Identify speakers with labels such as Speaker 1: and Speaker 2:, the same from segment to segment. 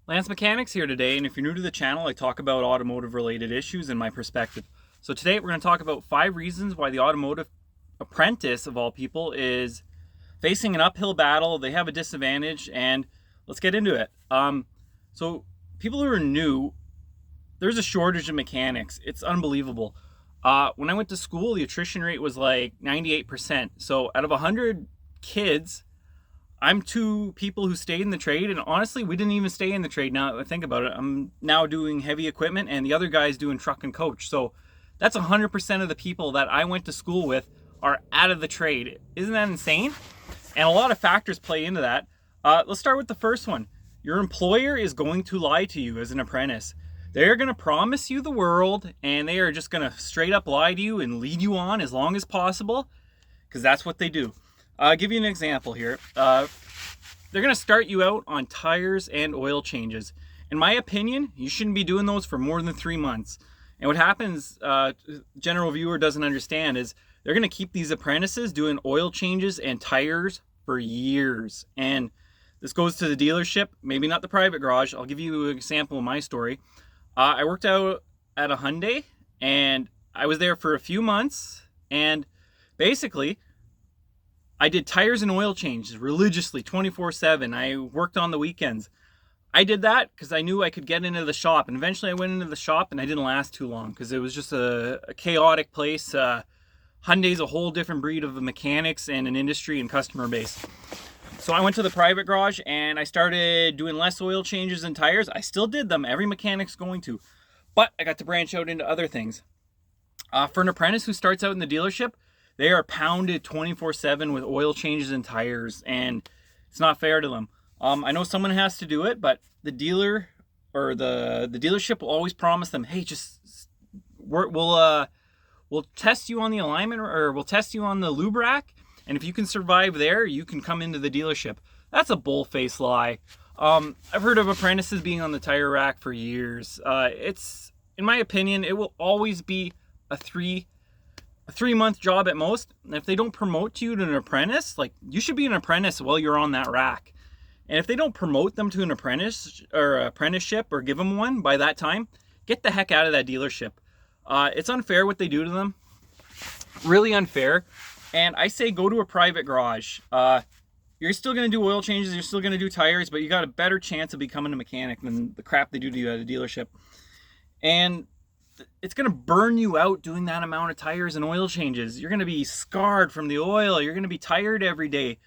Speaker 1: Lance Mechanics here today, and if you're new to the channel, I talk about automotive related issues and my perspective. So today we're going to talk about 5 reasons why the automotive apprentice, of all people, is facing an uphill battle. They have a disadvantage, and let's get into it. So people who are new, there's a shortage of mechanics. It's unbelievable. When I went to school, the attrition rate was like 98%. So out of 100 kids, I'm 2 people who stayed in the trade, and honestly, we didn't even stay in the trade. Now that I think about it, I'm now doing heavy equipment, and the other guy's doing truck and coach. So that's 100% of the people that I went to school with are out of the trade. Isn't that insane? And a lot of factors play into that. Let's start with the first one. Your employer is going to lie to you as an apprentice. They're going to promise you the world, and they are just going to straight up lie to you and lead you on as long as possible, because that's what they do. I'll give you an example here. They're going to start you out on tires and oil changes. In my opinion, you shouldn't be doing those for more than 3 months. And what happens, general viewer doesn't understand, is they're going to keep these apprentices doing oil changes and tires for years. And this goes to the dealership, maybe not the private garage. I'll give you an example of my story. I worked out at a Hyundai, and I was there for a few months, and basically I did tires and oil changes religiously 24/7. I worked on the weekends. I did that because I knew I could get into the shop, and eventually I went into the shop, and I didn't last too long because it was just a chaotic place. Hyundai's a whole different breed of mechanics and an industry and customer base. So I went to the private garage and I started doing less oil changes and tires. I still did them. Every mechanic's going to. But I got to branch out into other things. For an apprentice who starts out in the dealership, they are pounded 24/7 with oil changes and tires, and it's not fair to them. I know someone has to do it, but the dealer or the dealership will always promise them, hey, we'll test you on the alignment, or we'll test you on the lube rack, and if you can survive there, you can come into the dealership. That's a bull-faced lie. I've heard of apprentices being on the tire rack for years. In my opinion, it will always be a 3-month job at most. And if they don't promote you to an apprentice, like, you should be an apprentice while you're on that rack. And if they don't promote them to an apprentice or apprenticeship or give them one by that time, get the heck out of that dealership. It's unfair what they do to them. Really unfair. And I say go to a private garage. You're still going to do oil changes, you're still going to do tires, but you got a better chance of becoming a mechanic than the crap they do to you at a dealership. And it's going to burn you out doing that amount of tires and oil changes. You're going to be scarred from the oil. You're going to be tired every day.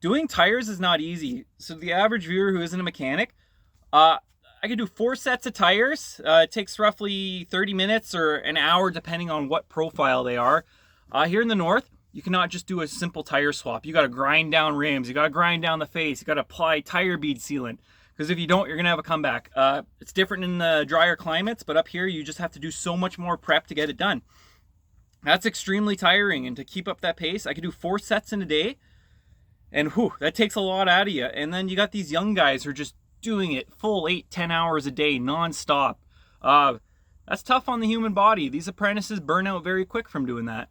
Speaker 1: Doing tires is not easy. So the average viewer who isn't a mechanic, I could do 4 sets of tires. It takes roughly 30 minutes or an hour depending on what profile they are. Here in the north, you cannot just do a simple tire swap. You got to grind down rims. You got to grind down the face. You got to apply tire bead sealant. Because if you don't, you're going to have a comeback. It's different in the drier climates, but up here, you just have to do so much more prep to get it done. That's extremely tiring, and to keep up that pace, I could do 4 sets in a day, and that takes a lot out of you. And then you got these young guys who are just doing it full 8-10 hours a day, non-stop. That's tough on the human body. These apprentices burn out very quick from doing that.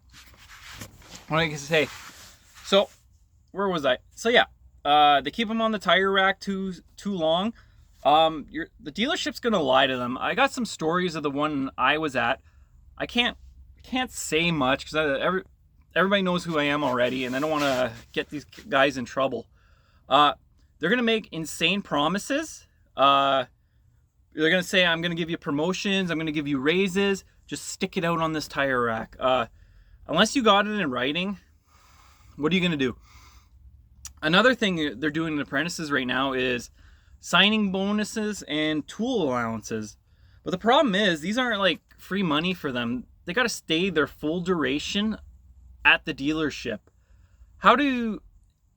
Speaker 1: What I can say. So, where was I? So yeah. They keep them on the tire rack too long. The dealership's gonna lie to them. I got some stories of the one I was at. I can't say much because everybody knows who I am already, and I don't want to get these guys in trouble. They're gonna make insane promises. They're gonna say, I'm gonna give you promotions, I'm gonna give you raises. Just stick it out on this tire rack. Unless you got it in writing, what are you gonna do? Another thing they're doing in apprentices right now is signing bonuses and tool allowances. But the problem is, these aren't like free money for them. They got to stay their full duration at the dealership.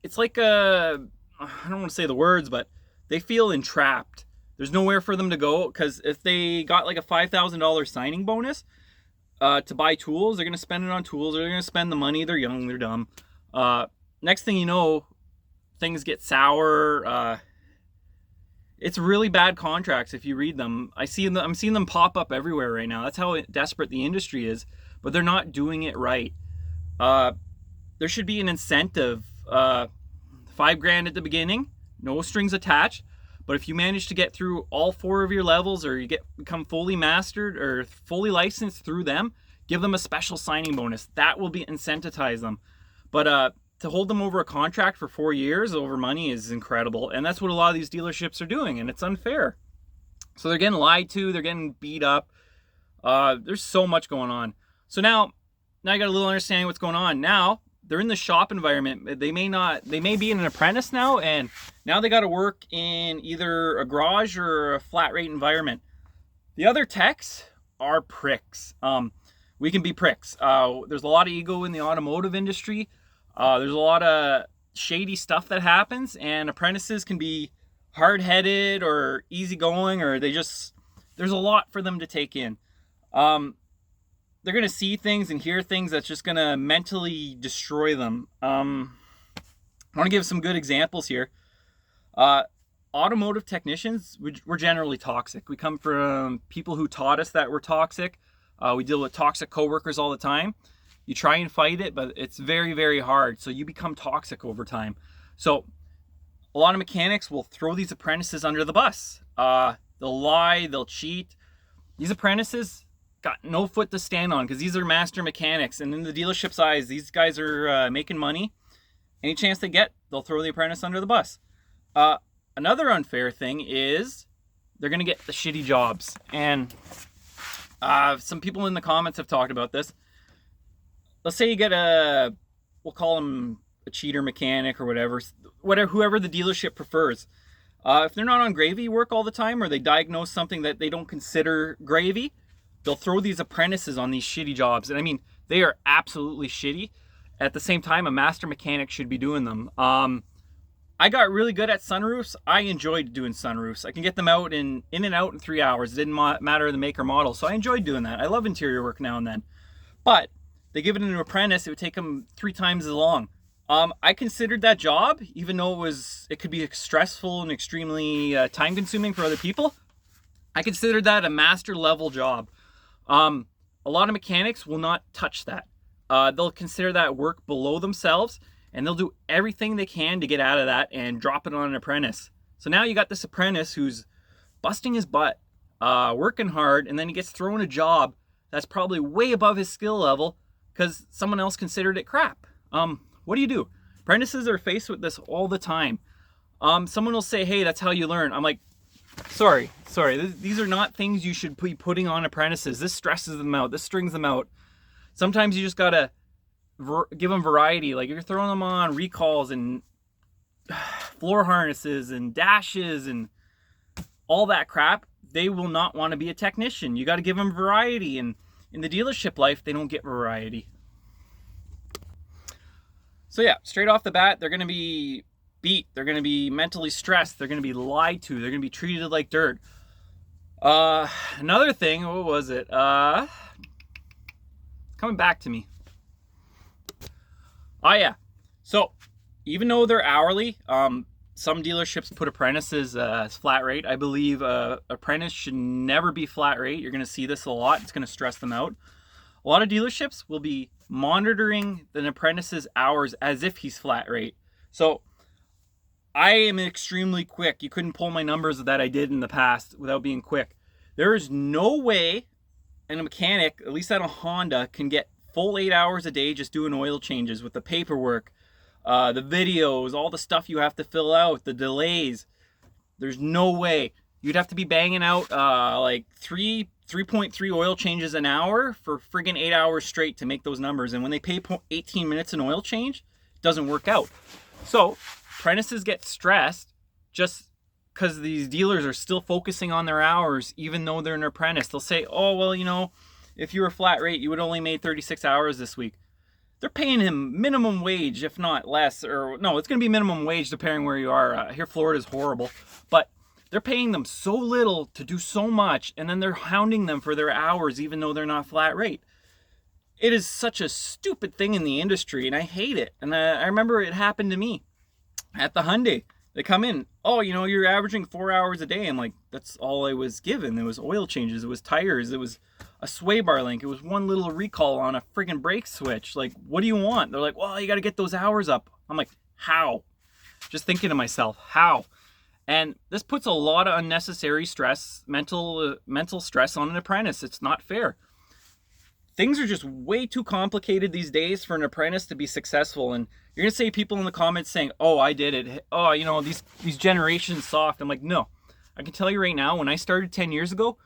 Speaker 1: It's like I don't want to say the words, but they feel entrapped. There's nowhere for them to go, because if they got like a $5,000 signing bonus to buy tools, they're going to spend it on tools. They're going to spend the money. They're young, they're dumb. Next thing you know, things get sour. It's really bad contracts if you read them. I'm seeing them pop up everywhere right now. That's how desperate the industry is, but they're not doing it right. There should be an incentive, $5,000 at the beginning, no strings attached, But if you manage to get through all 4 of your levels, or you become fully mastered or fully licensed through them, give them a special signing bonus. That will incentivize them. But to hold them over a contract for 4 years over money is incredible. And that's what a lot of these dealerships are doing, and it's unfair. So they're getting lied to, they're getting beat up. There's so much going on. So now I got a little understanding what's going on. Now they're in the shop environment. They may be an apprentice now, and now they got to work in either a garage or a flat rate environment. The other techs are pricks. We can be pricks. There's a lot of ego in the automotive industry. There's a lot of shady stuff that happens, and apprentices can be hard-headed or easygoing, or there's a lot for them to take in. They're going to see things and hear things that's just going to mentally destroy them. I want to give some good examples here. Automotive technicians, we're generally toxic. We come from people who taught us that we're toxic. We deal with toxic coworkers all the time. You try and fight it, but it's very, very hard. So you become toxic over time. So a lot of mechanics will throw these apprentices under the bus. They'll lie, they'll cheat. These apprentices got no foot to stand on because these are master mechanics. And in the dealership's eyes, these guys are making money. Any chance they get, they'll throw the apprentice under the bus. Another unfair thing is they're going to get the shitty jobs. And some people in the comments have talked about this. Let's say you get we'll call them a cheater mechanic or whatever, whoever the dealership prefers. If they're not on gravy work all the time, or they diagnose something that they don't consider gravy, they'll throw these apprentices on these shitty jobs. And I mean, they are absolutely shitty. At the same time, a master mechanic should be doing them. I got really good at sunroofs. I enjoyed doing sunroofs. I can get them out in and out in 3 hours. It didn't matter the make or model. So I enjoyed doing that. I love interior work now and then. But they give it to an apprentice, it would take them 3 times as long. I considered that job, even though it could be stressful and extremely time consuming for other people. I considered that a master level job. A lot of mechanics will not touch that. They'll consider that work below themselves, and they'll do everything they can to get out of that and drop it on an apprentice. So now you got this apprentice who's busting his butt, working hard, and then he gets thrown a job that's probably way above his skill level because someone else considered it crap. What do you do? Apprentices are faced with this all the time. Someone will say, hey, that's how you learn. I'm like, sorry. These are not things you should be putting on apprentices. This stresses them out. This strings them out. Sometimes you just got to give them variety. Like, you're throwing them on recalls and floor harnesses and dashes and all that crap. They will not want to be a technician. You got to give them variety. And in the dealership life, they don't get variety. So yeah, straight off the bat, they're going to be beat. They're going to be mentally stressed. They're going to be lied to. They're going to be treated like dirt. Another thing, what was it? It's coming back to me. Oh yeah. So even though they're hourly, some dealerships put apprentices as flat rate. I believe apprentice should never be flat rate. You're going to see this a lot. It's going to stress them out. A lot of dealerships will be monitoring the apprentice's hours as if he's flat rate. So I am extremely quick. You couldn't pull my numbers that I did in the past without being quick. There is no way a mechanic, at least at a Honda, can get full 8 hours a day just doing oil changes with the paperwork, the videos, all the stuff you have to fill out, the delays. There's no way. You'd have to be banging out like 3.3 oil changes an hour for friggin' 8 hours straight to make those numbers. And when they pay 18 minutes an oil change, it doesn't work out. So apprentices get stressed just because these dealers are still focusing on their hours, even though they're an apprentice. They'll say, oh, well, you know, if you were flat rate, you would only made 36 hours this week. They're paying him minimum wage, if not less. Or no, it's going to be minimum wage depending where you are. Here, Florida's horrible. But they're paying them so little to do so much, and then they're hounding them for their hours, even though they're not flat rate. It is such a stupid thing in the industry, and I hate it. And I remember it happened to me at the Hyundai. They come in, oh, you know, you're averaging 4 hours a day. I'm like, that's all I was given. It was oil changes, it was tires, it was a sway bar link, it was one little recall on a friggin' brake switch. Like, what do you want? They're like, well, you got to get those hours up. I'm like, how? Just thinking to myself, how? And this puts a lot of unnecessary stress, mental stress on an apprentice. It's not fair. Things are just way too complicated these days for an apprentice to be successful. And you're gonna say people in the comments saying, "Oh, I did it. Oh, you know, these generations soft." I'm like, no. I can tell you right now, when I started 10 years ago,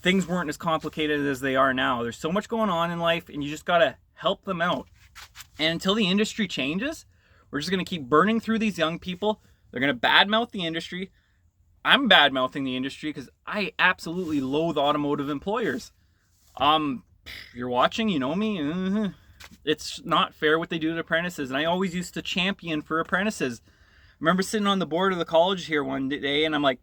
Speaker 1: things weren't as complicated as they are now. There's so much going on in life, and you just gotta help them out. And until the industry changes, we're just gonna keep burning through these young people. They're gonna badmouth the industry. I'm badmouthing the industry because I absolutely loathe automotive employers. You're watching, you know me. It's not fair what they do to apprentices, and I always used to champion for apprentices. I remember sitting on the board of the college here one day, and I'm like,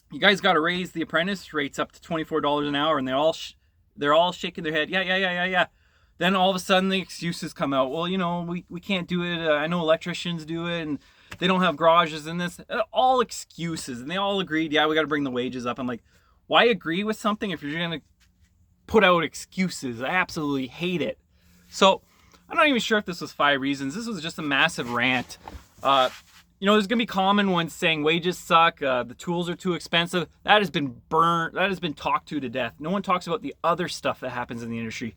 Speaker 1: "You guys got to raise the apprentice rates up to $24 an hour," and they're all shaking their head. Yeah. Then all of a sudden the excuses come out. Well, you know, we can't do it. I know electricians do it, and they don't have garages in this. All excuses, and they all agreed. Yeah, we got to bring the wages up. I'm like, why agree with something if you're gonna put out excuses? I absolutely hate it. So I'm not even sure if this was 5 reasons. This was just a massive rant. You know, there's gonna be common ones saying wages suck, the tools are too expensive. That has been burnt. That has been talked to death. No one talks about the other stuff that happens in the industry.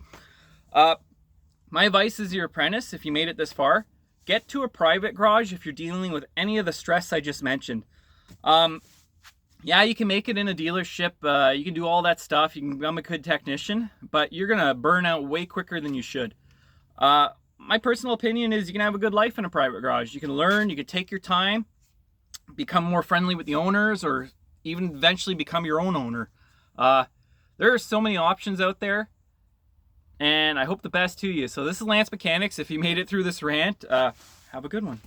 Speaker 1: My advice is, your apprentice, if you made it this far, get to a private garage if you're dealing with any of the stress I just mentioned. Yeah, you can make it in a dealership. You can do all that stuff. You can become a good technician, but you're going to burn out way quicker than you should. My personal opinion is you can have a good life in a private garage. You can learn, you can take your time, become more friendly with the owners, or even eventually become your own owner. There are so many options out there, and I hope the best to you. So this is Lance Mechanics. If you made it through this rant, have a good one.